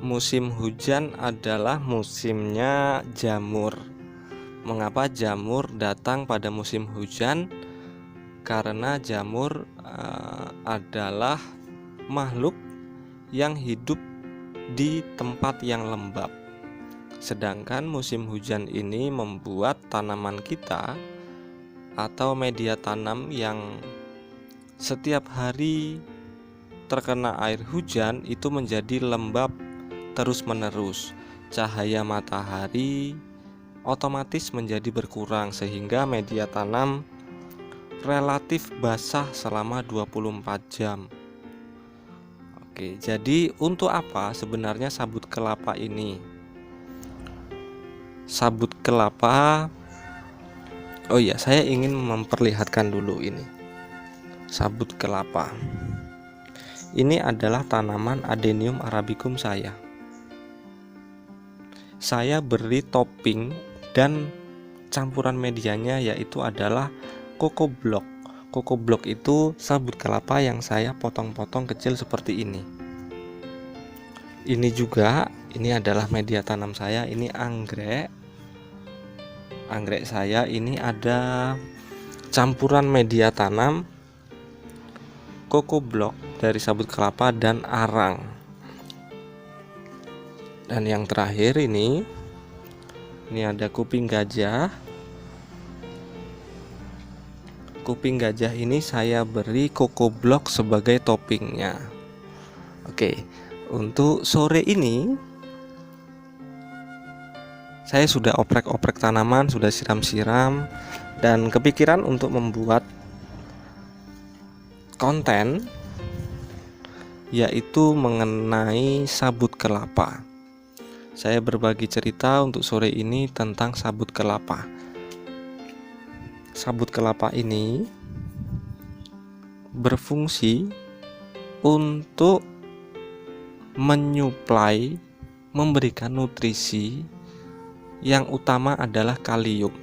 Musim hujan adalah musimnya jamur. Mengapa jamur datang pada musim hujan? Karena jamur adalah makhluk yang hidup di tempat yang lembab. Sedangkan musim hujan ini membuat tanaman kita atau media tanam yang setiap hari terkena air hujan itu menjadi lembab terus-menerus. Cahaya matahari otomatis menjadi berkurang sehingga media tanam relatif basah selama 24 jam. Oke, jadi untuk apa sebenarnya sabut kelapa ini? Sabut kelapa, oh ya, saya ingin memperlihatkan dulu ini. Sabut kelapa. Ini adalah tanaman Adenium arabicum saya. Saya beri topping dan campuran medianya yaitu adalah Coco Block. Coco Block itu sabut kelapa yang saya potong-potong kecil seperti ini. Ini juga, ini adalah media tanam saya. Ini anggrek saya. Ini ada campuran media tanam Coco Block dari sabut kelapa dan arang. Dan yang terakhir ini ada kuping gajah. Kuping gajah ini saya beri Coco Block sebagai toppingnya. Oke, untuk sore ini saya sudah oprek-oprek tanaman, sudah siram-siram, dan kepikiran untuk membuat konten yaitu mengenai sabut kelapa. Saya berbagi cerita untuk sore ini tentang sabut kelapa. Sabut kelapa ini berfungsi untuk menyuplai, memberikan nutrisi yang utama adalah kalium.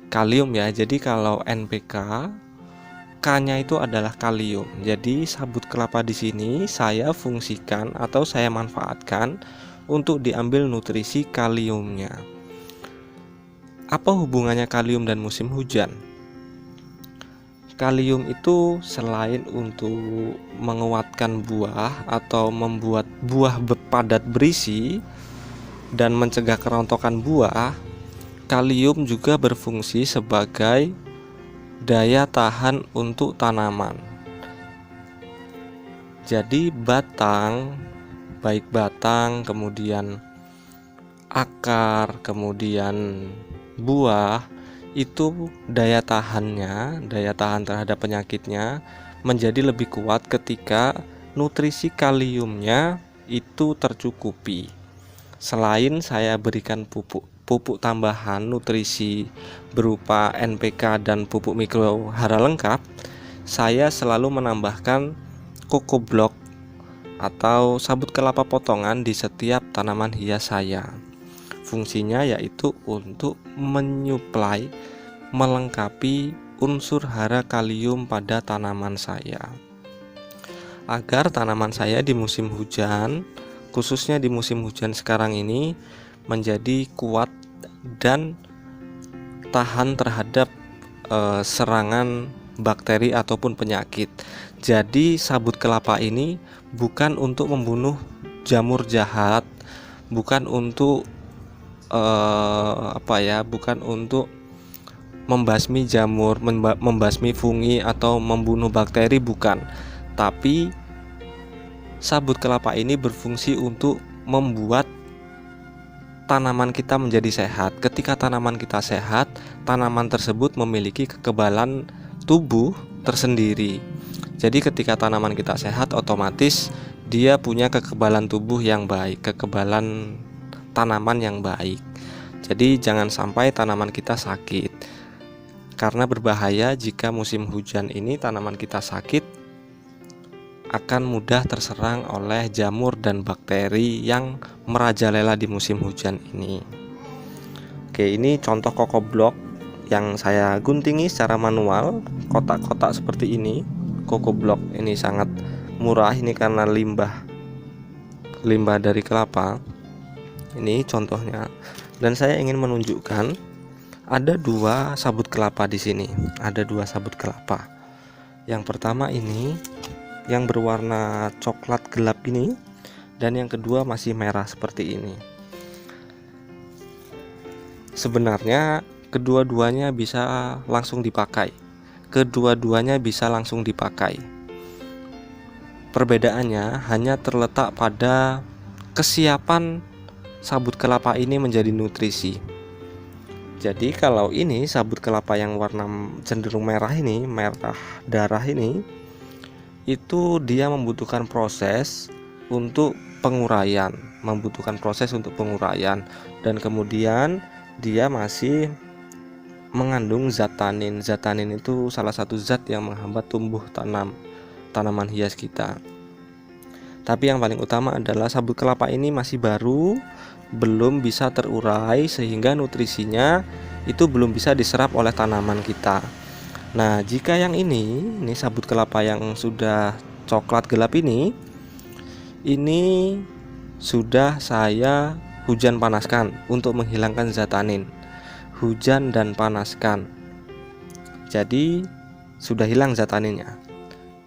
Kalium ya, jadi kalau NPK, K-nya itu adalah kalium. Jadi sabut kelapa di sini saya fungsikan atau saya manfaatkan untuk diambil nutrisi kaliumnya. Apa hubungannya kalium dan musim hujan? Kalium itu selain untuk menguatkan buah atau membuat buah padat berisi dan mencegah kerontokan buah, kalium juga berfungsi sebagai daya tahan untuk tanaman. Jadi batang, baik batang, kemudian akar, kemudian buah, itu daya tahannya, daya tahan terhadap penyakitnya menjadi lebih kuat ketika nutrisi kaliumnya itu tercukupi. Selain saya berikan pupuk tambahan nutrisi berupa NPK dan pupuk mikro hara lengkap, saya selalu menambahkan Coco Block atau sabut kelapa potongan di setiap tanaman hias saya. Fungsinya yaitu untuk menyuplai, melengkapi unsur hara kalium pada tanaman saya, agar tanaman saya di musim hujan, khususnya di musim hujan sekarang ini, menjadi kuat dan tahan terhadap serangan bakteri ataupun penyakit. Jadi sabut kelapa ini bukan untuk membunuh jamur jahat, bukan untuk bukan untuk membasmi jamur, membasmi fungi atau membunuh bakteri, bukan. Tapi sabut kelapa ini berfungsi untuk membuat tanaman kita menjadi sehat. Ketika tanaman kita sehat, tanaman tersebut memiliki kekebalan tubuh tersendiri. Jadi ketika tanaman kita sehat, otomatis dia punya kekebalan tubuh yang baik, kekebalan tanaman yang baik. Jadi jangan sampai tanaman kita sakit, karena berbahaya jika musim hujan ini tanaman kita sakit, akan mudah terserang oleh jamur dan bakteri yang merajalela di musim hujan ini. Oke, ini contoh Coco Block yang saya guntingi secara manual, kotak-kotak seperti ini. Coco Block ini sangat murah, ini karena limbah dari kelapa. Ini contohnya. Dan saya ingin menunjukkan ada 2 sabut kelapa di sini. Ada 2 sabut kelapa. Yang pertama ini yang berwarna coklat gelap ini, dan yang kedua masih merah seperti ini. Sebenarnya kedua-duanya bisa langsung dipakai. Perbedaannya hanya terletak pada kesiapan sabut kelapa ini menjadi nutrisi. Jadi kalau ini sabut kelapa yang warna cenderung merah ini, merah darah ini, itu dia membutuhkan proses untuk penguraian, dan kemudian dia masih mengandung zat tanin. Zat tanin itu salah satu zat yang menghambat tumbuh tanaman hias kita. Tapi yang paling utama adalah sabut kelapa ini masih baru, belum bisa terurai sehingga nutrisinya itu belum bisa diserap oleh tanaman kita. Nah, jika yang ini sabut kelapa yang sudah coklat gelap ini sudah saya hujan panaskan untuk menghilangkan zat tanin. Hujan dan panaskan. Jadi sudah hilang zat taninnya.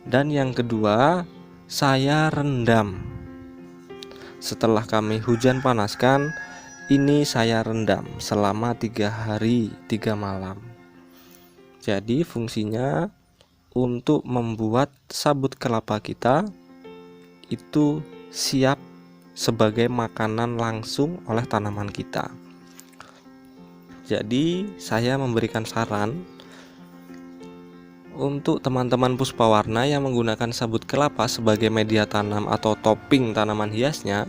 Dan yang kedua, saya rendam. Setelah kami hujan panaskan, ini saya rendam selama 3 hari 3 malam. Jadi fungsinya untuk membuat sabut kelapa kita itu siap sebagai makanan langsung oleh tanaman kita. Jadi saya memberikan saran untuk teman-teman Puspawarna yang menggunakan sabut kelapa sebagai media tanam atau topping tanaman hiasnya.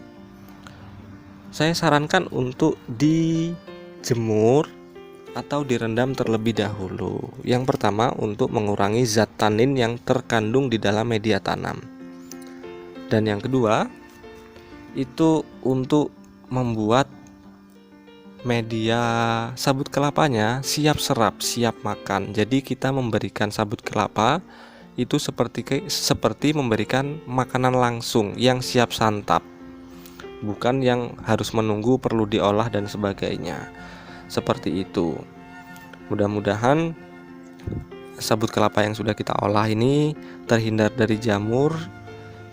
Saya sarankan untuk dijemur atau direndam terlebih dahulu. Yang pertama untuk mengurangi zat tanin yang terkandung di dalam media tanam. Dan yang kedua itu untuk membuat media sabut kelapanya siap serap, siap makan. Jadi kita memberikan sabut kelapa itu seperti memberikan makanan langsung yang siap santap, bukan yang harus menunggu perlu diolah dan sebagainya. Seperti itu. Mudah-mudahan sabut kelapa yang sudah kita olah ini terhindar dari jamur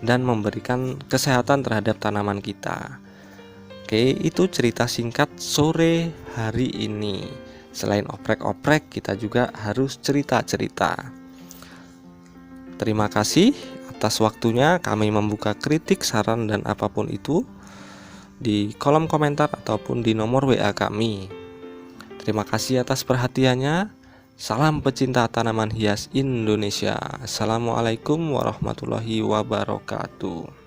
dan memberikan kesehatan terhadap tanaman kita. Oke, itu cerita singkat sore hari ini. Selain oprek-oprek, kita juga harus cerita-cerita. Terima kasih atas waktunya. Kami membuka kritik, saran, dan apapun itu di kolom komentar ataupun di nomor WA kami. Terima kasih atas perhatiannya. Salam pecinta tanaman hias Indonesia. Assalamualaikum warahmatullahi wabarakatuh.